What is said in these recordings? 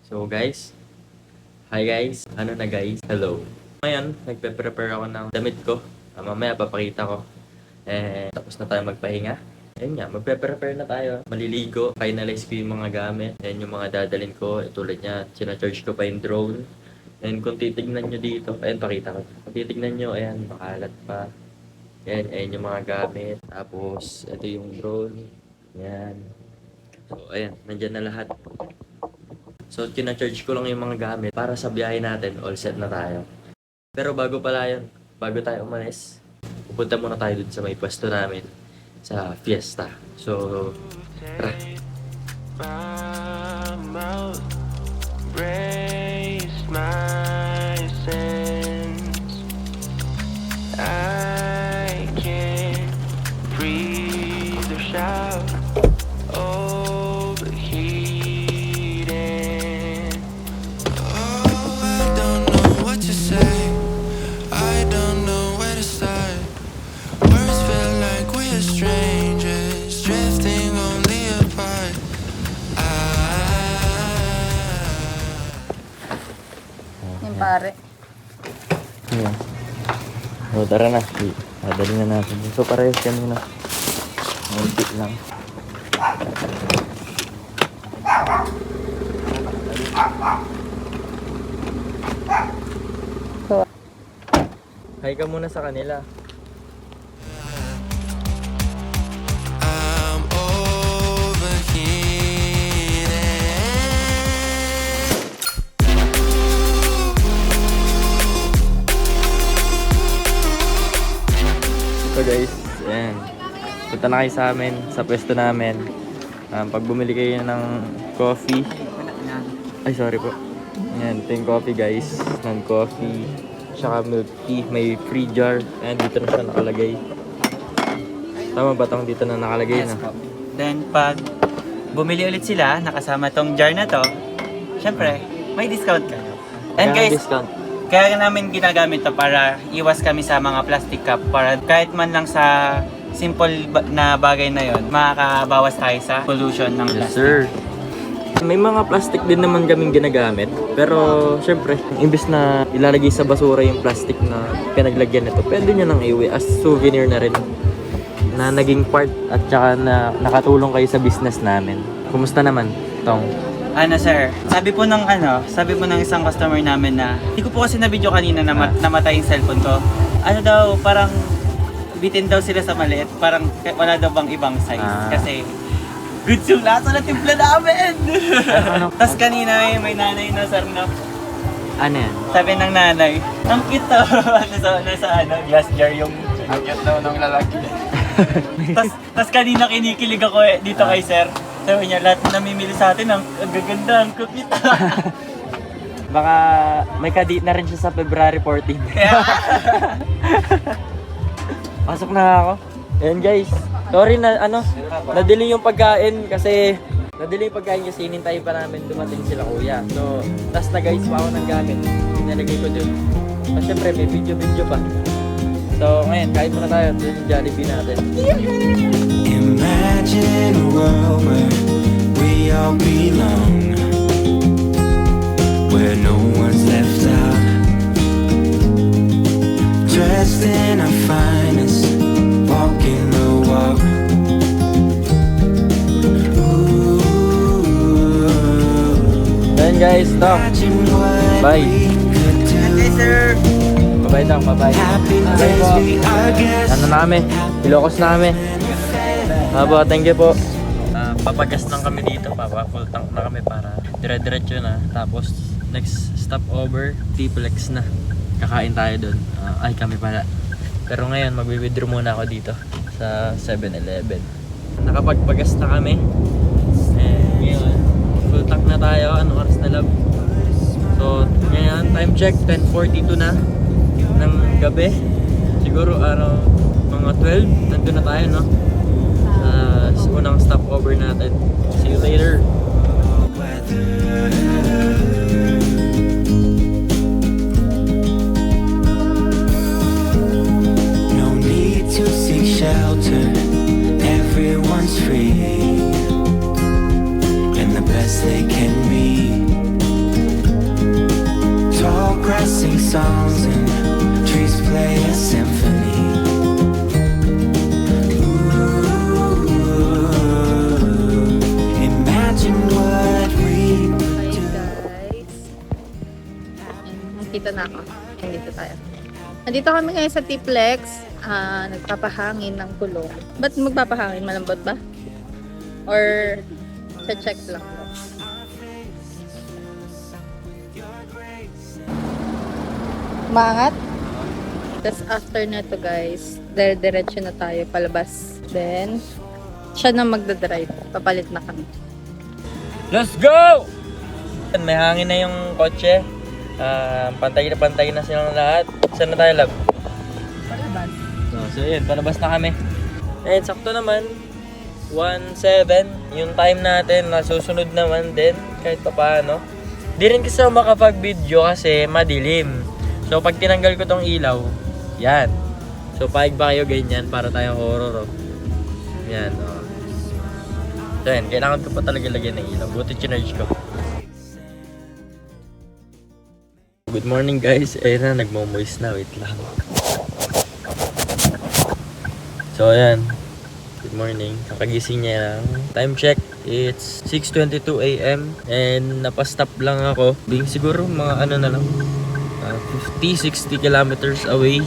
So guys, hi guys, ano na guys, hello. Ngayon, nagpe-prepare ako ng damit ko. Mamaya papakita ko. Tapos na tayo magpahinga. Ayun nga, magpe-prepare na tayo. Maliligo, finalize ko yung mga gamit. Ayan yung mga dadalhin ko. Tulad niya, sinacharge ko pa yung drone. And kung titignan nyo dito, ayan pakita ko. Kung titignan nyo, ayan, makalat pa. Ayan yung mga gamit. Tapos, ito yung drone. Ayan. So, ayan, nandyan na lahat. So, kina-charge ko lang yung mga gamit para sa biyahe natin, all set na tayo. Pero bago pala yun, bago tayo umalis, pupunta muna tayo dun sa may pwesto namin sa fiesta. So, tara. Raise my sense. I can't breathe or shout. Overheating. Oh, I don't know what to say. I don't know where to start. Words feel like we're strangers, drifting only apart. Yung pare. Ayan. So, tara na. Dadali na natin. So, parehas kanina. Muntik lang. So, Hi ka muna sa kanila. I'm overheating. So guys, ayan. Punta na kayo sa amin, sa pwesto namin. Pag bumili kayo ng coffee. Ay, sorry po. Ayan, ito yung coffee guys. Ng coffee. Tsaka milk tea. May free jar. Ayan, dito na siya nakalagay. Tama ba itong dito na nakalagay na? Then pag bumili ulit sila, nakasama tong jar na to, syempre, may discount ka. And Kaya guys, discount. kaya namin ginagamit to para iwas kami sa mga plastic cup para kahit man lang sa simple na bagay na yon, makakabawas tayo sa pollution ng Yes, plastic. sir. May mga plastic din naman kaming ginagamit. Pero, syempre, imbis na ilalagay sa basura yung plastic na pinaglagyan nito, pwede nyo nang iuwi as souvenir na rin. Na naging part at saka na nakatulong kayo sa business namin. Kumusta naman, Tong? Ano sir, sabi po ng isang customer namin na hindi ko po kasi na video kanina na namatay yung cellphone ko. Ano daw, parang bitin daw sila sa maliit, parang wala daw bang ibang size. Kasi good yung lasa na timpla namin! Tapos kanina may nanay na sir na Ano yan? sabi ng nanay, ang cute to. nasa glass jar yung Ang cute daw ng lalaki. tas kanina kinikilig ako dito kay sir. Sabi niya, lahat na namimili sa atin, ang gaganda, ang cute. Baka may kadate na rin siya sa February 14. Pasok na ako. Ayan guys. Sorry na nadili yung pagkain kasi hinintay pa namin dumating sila kuya. So, tas na guys pa ako ng gamit. Nilagay ko dun. Tapos syempre may video pa. So, ngayon, kain muna tayo. Ito yung Jollibee natin. Imagine a world where we all belong, where no one's left out, dressed in our finest, walking the walk. Ooh, Ayan guys, Tom. imagine what Bye. we could do. Hey sir! Bye-bye Tom, bye-bye. Happy Bye days po. we are guests. Ano na kami? Ilocos na kami. Po, thank you po. Papagas lang kami dito, full tank na kami para dire-diretso na. Tapos next stop over, T-Flex na. Kakain tayo doon. Ay kami pala. Pero ngayon magwi-withdraw muna ako dito sa 7-Eleven. Nakapagpagas na kami. Ngayon, full tank na tayo. Anong oras na love? So ngayon, time check 10:42 na ng gabi. Siguro mga 12 nandun na tayo, no? Sa unang stopover natin. See you later. No need to seek shelter. Everyone's free, and the best they can be Nakita na ako. Nandito tayo. Nandito kami ngayon sa T-Plex. Nagpapahangin ng kulong. Ba't magpapahangin? Malambot ba? Or check lang? Maangat? Tapos after na to guys, diretso na tayo palabas. Then, siya na magdadrive. Papalit na kami. Let's go! May hangin na yung kotse. Pantay na silang lahat. Saan na tayo, love? Palabas. So yun, palabas na kami. And sakto naman, 1:07 yung time natin. Nasusunod naman din, kahit pa paano. Di rin kasi ako makapag-video kasi madilim. So pag tinanggal ko tong ilaw, yan. So paig ba kayo ganyan para tayong horror, oh. Yan, oh. So yan, kailangan ko pa talaga lagyan ng ilaw. Buti chinarge ko. Good morning guys. Ayun na, nagmo-moist na. Wait lang. So ayan. Good morning. Nakagising niya lang. Time check. It's 6:22 AM. And napastop lang ako. Being siguro mga ano na lang. 50-60 kilometers away.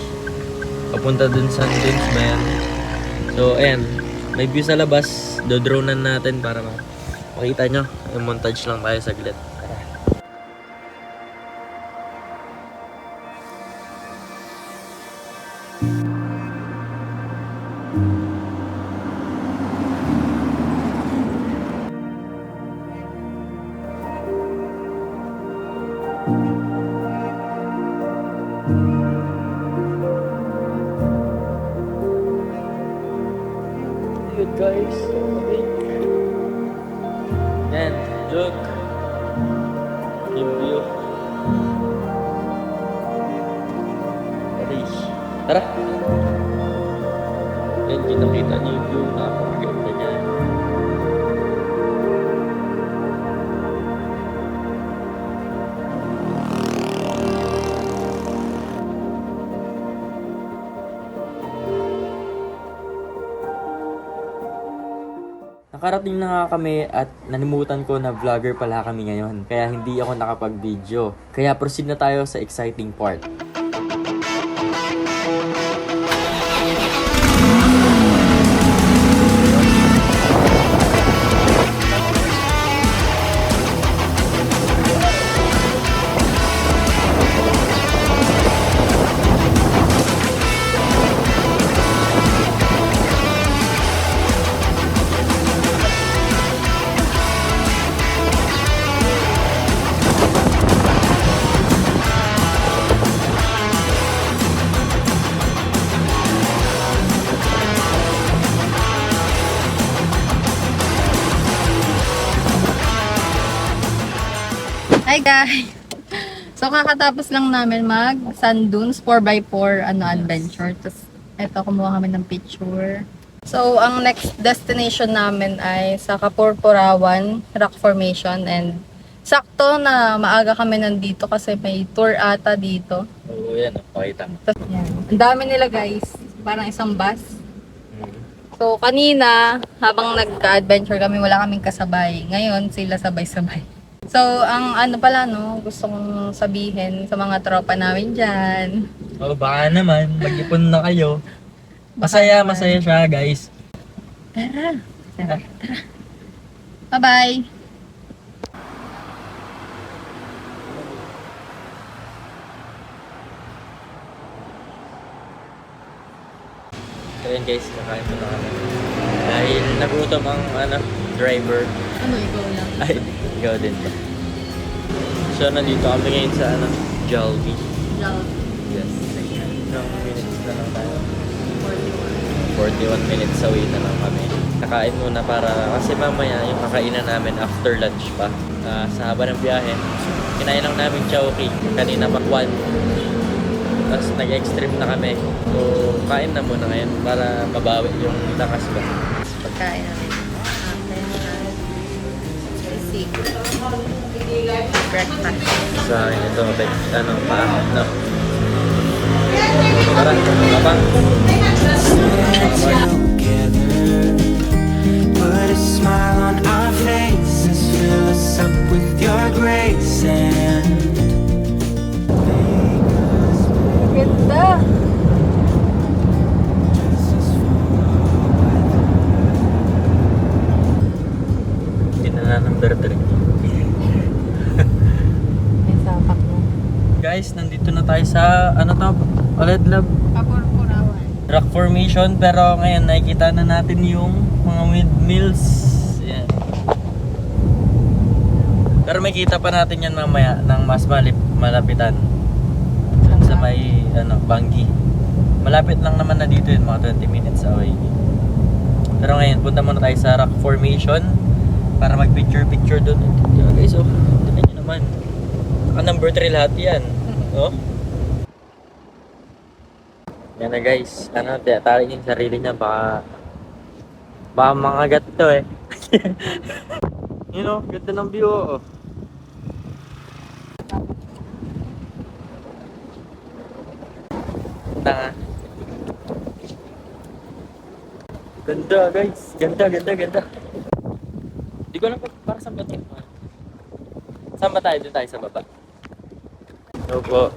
Papunta dun sa Dunes ba yan? So ayan. May view sa labas. Do-dronean natin para makita nyo. Yung montage lang tayo saglit. Good guys. Okay. Yan, joke. Yung view. Aray. Tara. Yan, kita-kita niyo yung view. Napakaganda niya. Nakarating na nga kami at nalimutan ko na vlogger pala kami ngayon. Kaya hindi ako nakapag-video. Kaya proceed na tayo sa exciting part. Hi guys! So kakatapos lang namin mag Sand Dunes 4x4 adventure. Tapos eto, kumuha kami ng picture. So ang next destination namin ay sa Kapurpurawan Rock Formation, and sakto na maaga kami nandito kasi may tour ata dito. Oo, yan. Pakita. Tapos yan. Ang dami nila guys. Parang isang bus. So kanina, habang nag-adventure kami, wala kaming kasabay. Ngayon, sila sabay-sabay. So, ang ano pala, no, gusto kong sabihin sa mga tropa namin dyan. Oh, baka naman. Mag-ipon na kayo. Masaya siya, guys. Tara. Bye-bye. So yun guys, kakain mo na kami. Dahil nagutom ang driver. Ano, ikaw lang? Ay, ikaw din ba? So nandito kami ngayon sa Jollibee. Yes. Ilang minutes na lang tayo. 41 minutes away na lang kami. Kakain muna para, kasi mamaya yung kakainan namin after lunch pa. Sa haba ng biyahe, kinain lang namin chowking. Kanina pa 1. Tapos nag-extreme na kami. So, kain na muna ngayon para mabawi yung lakas ba. Pagkain namin. Breakfast. Sa akin ito, no? Tara, kapang. Together, put a smile on our faces, fill us up with your grace and guys, nandito na tayo sa, ano to? OLED Lab. Kapurpurawan. Rock formation, pero ngayon nakikita na natin yung mga windmills. Yan. Pero may kita pa natin yan mamaya ng mas malapitan. Dun sa may Bangi. Malapit lang naman na dito yun, mga 20 minutes away. Pero ngayon, punta muna tayo sa rock formation para mag-picture dun. Yeah, guys, oh, tignan nyo naman. Number 3 lahat yan. Oh. Yan na guys, tiyatari yung sarili niya, baka mangagat to eh. You know, ganda ng view oh. Tanga. Ganda guys, ganda. Hindi ko alam para saan ba ito. Saan ba tayo? Doon tayo sa baba. Opo.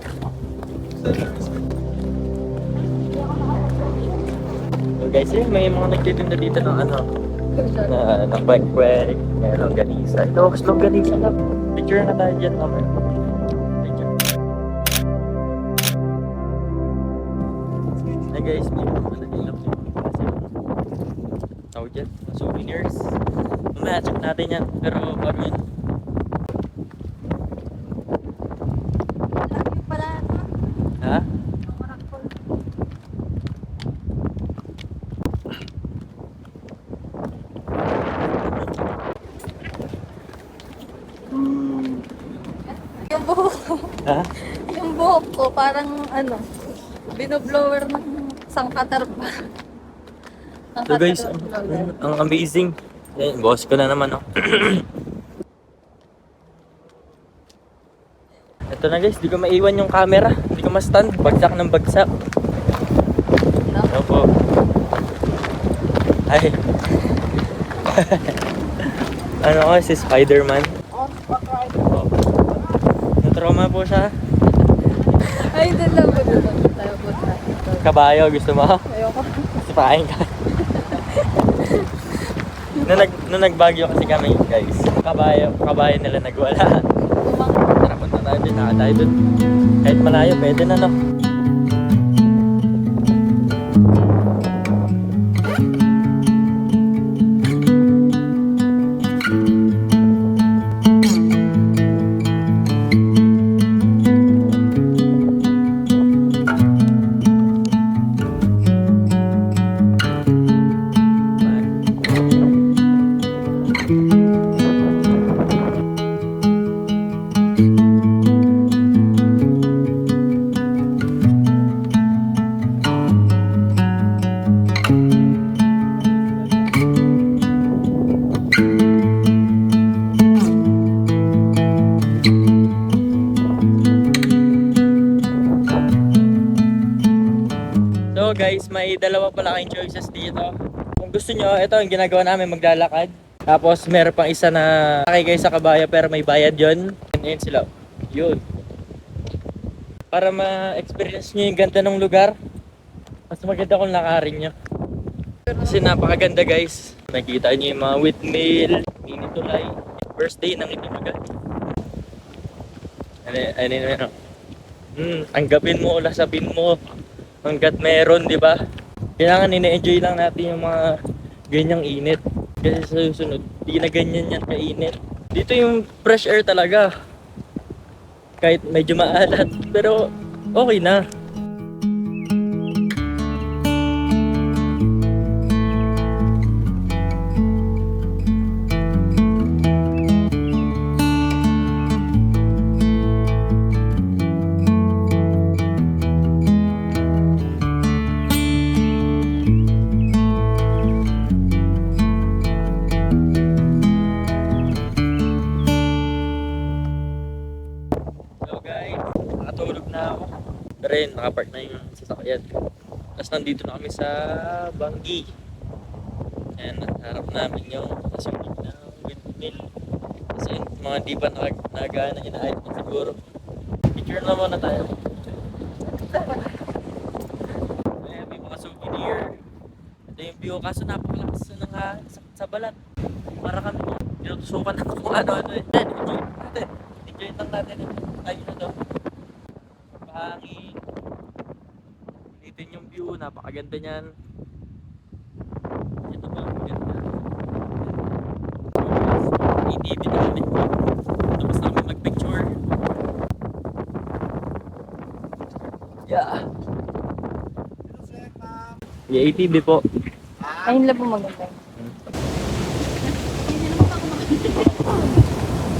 So guys, may mga nagtitinda dito ng ng bike, may longganisa. Ito, longganisa na. Picture na tayo dyan naman. Picture. Hey guys, may mga nag-ilap dito. Kasi tawag dyan, souvenirs. Mamaya, check natin yan. Pero bago yun. Ha? Yung buhok ko. Ha? Yung buhok ko parang binoblower ng sangkatar pa. So guys, ang amazing. Yan, boss ko na naman, oh. Ito na guys, di ko maiwan yung camera. Di ko ma-stand. Bagsak ng bagsak. No? Opo. Ay. Ano ko, si Spider-Man. Oh. Na-trauma po siya. Ay, doon lang po tayo punta. Kabayo, gusto mo? Ayoko. Sipain ka. Nung nagbagyo kasi kami guys, kabayo nila nagwala. Tara, punta tayo dun, tayo dun. Kahit malayo, pwede na, no? So guys, may dalawa pala kayong choices dito. Kung gusto nyo, ito ang ginagawa namin, maglalakad. Tapos meron pang isa na sakay kayo sa kabaya pero may bayad yon. Ayun sila. Yun. Para ma-experience nyo yung ganda ng lugar, mas maganda kung lakarin nyo. Kasi napakaganda guys. Nakikita nyo yung mga windmill, mini tulay. First day ng Itimaga. Ano. Tanggapin mo, ulasapin mo. Hanggat meron, di ba? Kailangan ine-enjoy lang natin yung mga ganyang init. Kasi sa susunod, di na ganyan yan kainit. Dito yung fresh air talaga. Kahit medyo maalat, pero okay na. Nakatulog na ako. Pero yun, nakapark na yung sasakyan. Tapos nandito na kami sa Bangi. Ayan, harap namin yung nasulit na windmill. Kasi mga di pa nagana yun na iPhone siguro. Picture na muna tayo. Ayan, may mga souvenir. Ito yung view, kaso napakalakas ng hangin sa balat. Para kami tinutusukan na kung ano-ano eh. Enjoy natin. Enjoy lang natin. Ayun na to. view, napakaganda niyan. Ito pa, ang ganda. ATV na kami. Tapos na kami mag-picture. Yeah. Yeah, ATV po. Ayun lang po maganda.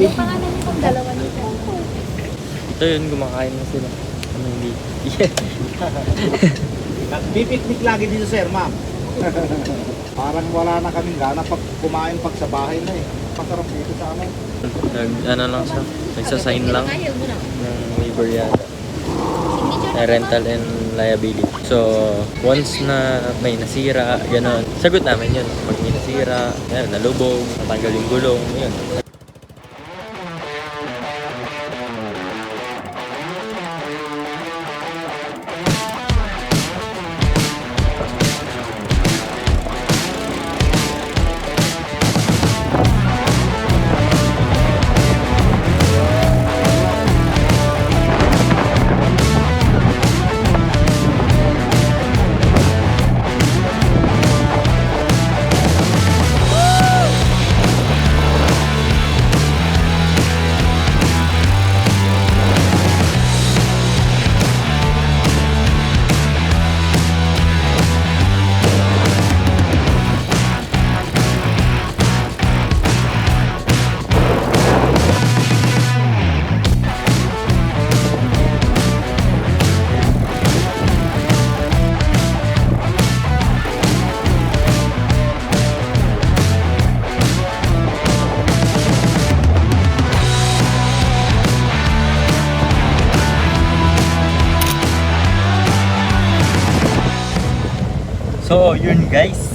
Yung pangalan niyo pang dalawa nito. Ito yun, kumakain na sila. Ano hindi? Nagpipiknik lagi dito sir, ma'am. Parang wala na kaming gana pag kumain pag sa bahay na eh. Pasarap dito sa amin. Ano lang siya, nagsasign lang ng waiver yata. Rental and liability. So, once na may nasira, gano'n, sagot namin yun. Pag may nasira, yan, nalubog, natanggal yung gulong, yun. So, yun guys.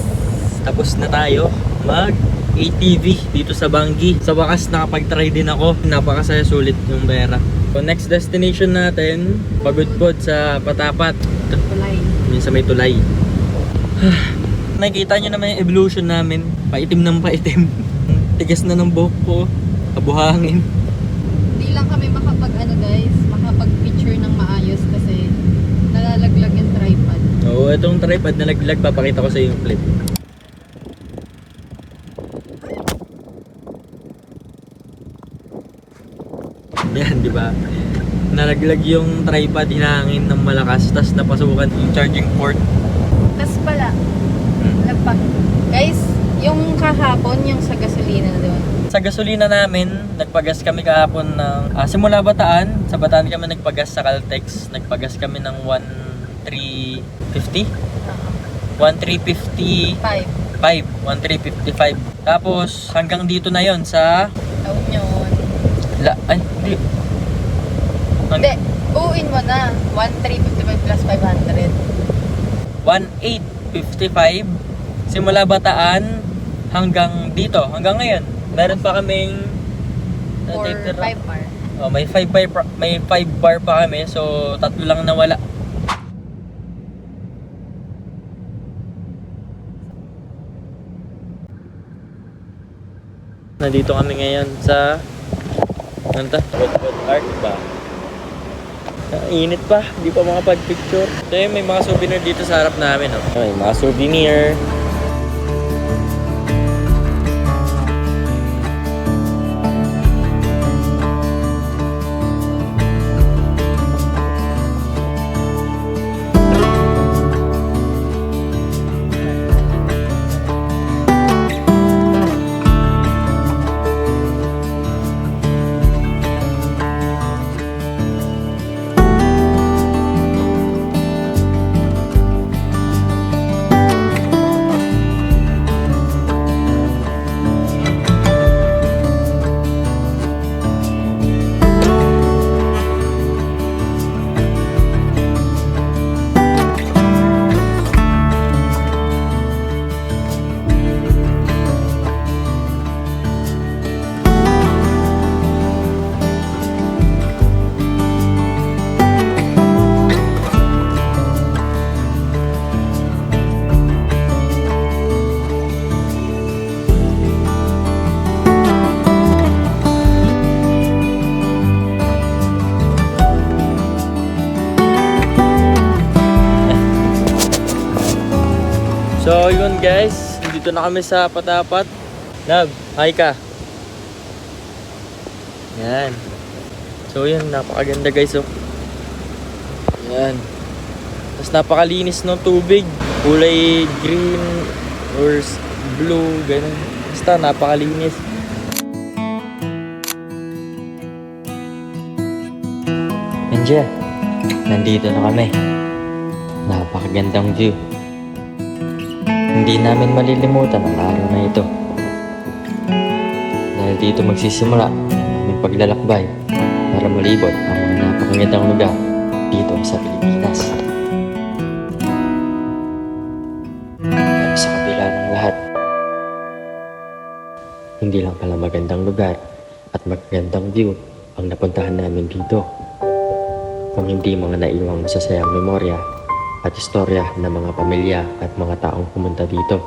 Tapos na tayo mag ATV dito sa Bangi. Sa wakas nakapag-try din ako. Napakasaya, sulit yung pera. So, next destination natin, Pagudpod sa Patapat. Tulay. Yun sa may tulay. Nakikita nyo naman yung evolution namin. Paitim ng paitim. Tigas na ng buhok ko. Kabuhangin. Hindi lang kami makapag-picture ng maayos kasi nalalaglag yung tripod. Oo, itong tripod na naglag, papakita ko sa iyo yung clip. Yan, di ba? Nalaglag yung tripod, hinangin ng malakas, tas napasukan yung charging port. Tapos pala, lagpak. Guys, yung kahapon, yung sa gasolina doon. Sa gasolina namin, nagpagas kami kahapon ng simula Bataan. Sa Bataan kami nagpagas sa Caltex. Nagpagas kami ng 1,350. 1,355. 1,355. Tapos hanggang dito na yon sa Taon yun. ay, hindi. Hindi, buuin mo na. 1,355 plus 500. 1,855 simula Bataan hanggang dito, hanggang ngayon. Meron pa kaming Or 5 bar. Oh, may 5 bar pa kami, so tatlo lang nawala. Nandito kami ngayon sa ano to? Woodwood Park ba? Init pa, hindi pa makapag-picture. So may mga souvenir dito sa harap namin. Oh. May mga souvenir. So yun guys, dito na kami sa Patapat. Love, hi ka. Yan. So yun, napakaganda guys. Oh. Yan. Tapos napakalinis ng tubig. Kulay green or blue, ganun. Basta napakalinis. Andiya, nandito na kami. Napakagandang view. Hindi namin malilimutan ang araw na ito. Dahil dito magsisimula ang aming paglalakbay para malibot ang mga napakagandang lugar dito sa Pilipinas. Pero sa kabila ng lahat, hindi lang pala magandang lugar at magandang view ang napuntahan namin dito. Kung hindi mga naiwang masasayang memorya at istorya ng mga pamilya at mga taong pumunta dito.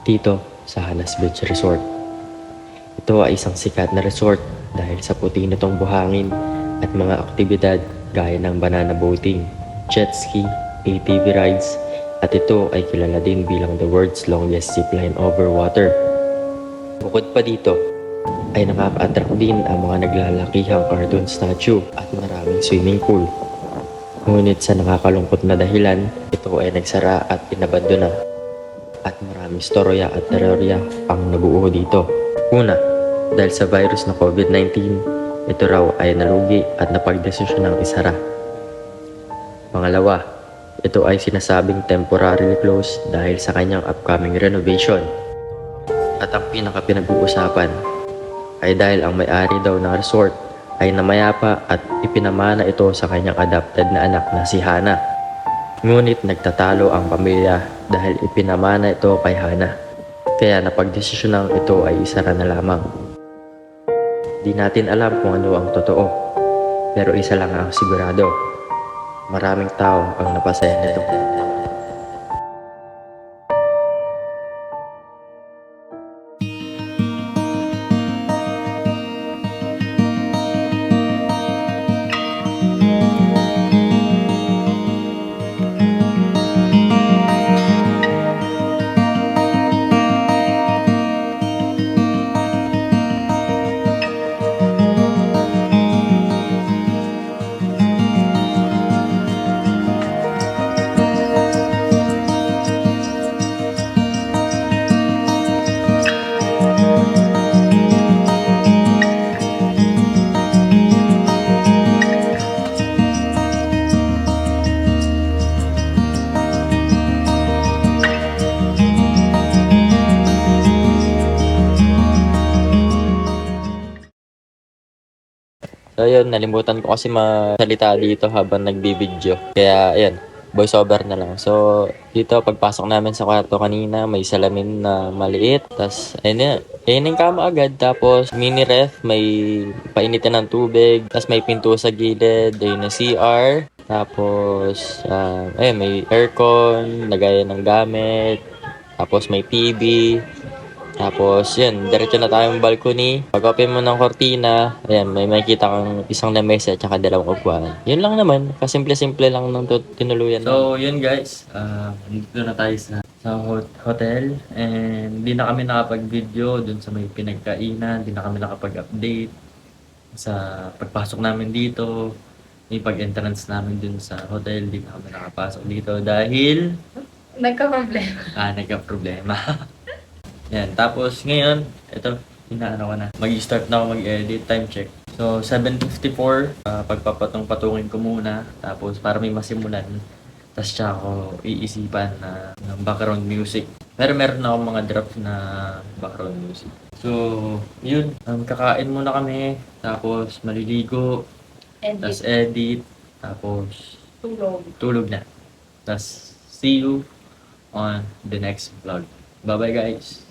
Dito sa Hanas Beach Resort. Ito ay isang sikat na resort dahil sa puti nitong buhangin at mga aktibidad gaya ng banana boating, jet ski, ATV rides, at ito ay kilala din bilang the world's longest zipline over water. Bukod pa dito, ay nakaka-attract din ang mga naglalakihang cartoon statue at maraming swimming pool. Ngunit sa nakakalungkot na dahilan, ito ay nagsara at pinabandona. At maraming storya at terorya ang nabuo dito. Una, dahil sa virus na COVID-19, ito raw ay nalugi at napagdesisyon ng isara. Pangalawa, ito ay sinasabing temporarily closed dahil sa kanyang upcoming renovation. At ang pinaka-pinag-uusapan ay dahil ang may-ari daw ng resort ay namayapa at ipinamana ito sa kanyang adopted na anak na si Hana. Ngunit nagtatalo ang pamilya dahil ipinamana ito kay Hana. Kaya napagdesisyonan ito ay isara na lamang. Di natin alam kung ano ang totoo, pero isa lang ang sigurado. Maraming tao ang napasaya nito. So yun, nalimutan ko kasi masalita dito habang nagbibideo. Kaya ayun, voice over na lang. So dito, pagpasok namin sa kwarto kanina, may salamin na maliit. Tapos ayun yung kama agad. Tapos mini ref, may painitin ng tubig. Tapos may pinto sa gilid, ayun na CR. Tapos ayun, may aircon, lagayan ng gamit. Tapos may TV. Tapos, yun, diretso na tayong balcony. Pag-open mo ng kortina, ayan, may makikita kang isang lamesa at saka dalawang upuan. Yun lang naman, kasimple-simple lang ng tinuluyan. So, yun guys, dito na tayo sa hotel. And hindi na kami nakapag-video dun sa may pinagkainan. Hindi na kami nakapag-update sa pagpasok namin dito. May pag-entrance namin dun sa hotel. Hindi na kami nakapasok dito dahil Nagka-problema. nagka-problema. Yan, tapos ngayon, ito, inaano ko na. Mag-start na ako mag-edit, time check. So, 7:54, pagpapatong-patungin ko muna. Tapos, para may masimulan. Tapos, siya ako iisipan na ng background music. Pero meron na akong mga draft na background music. So, yun. Kakain muna kami. Tapos, maliligo. Tapos, edit. Tapos, tulog na. Tapos, see you on the next vlog. Bye-bye, guys.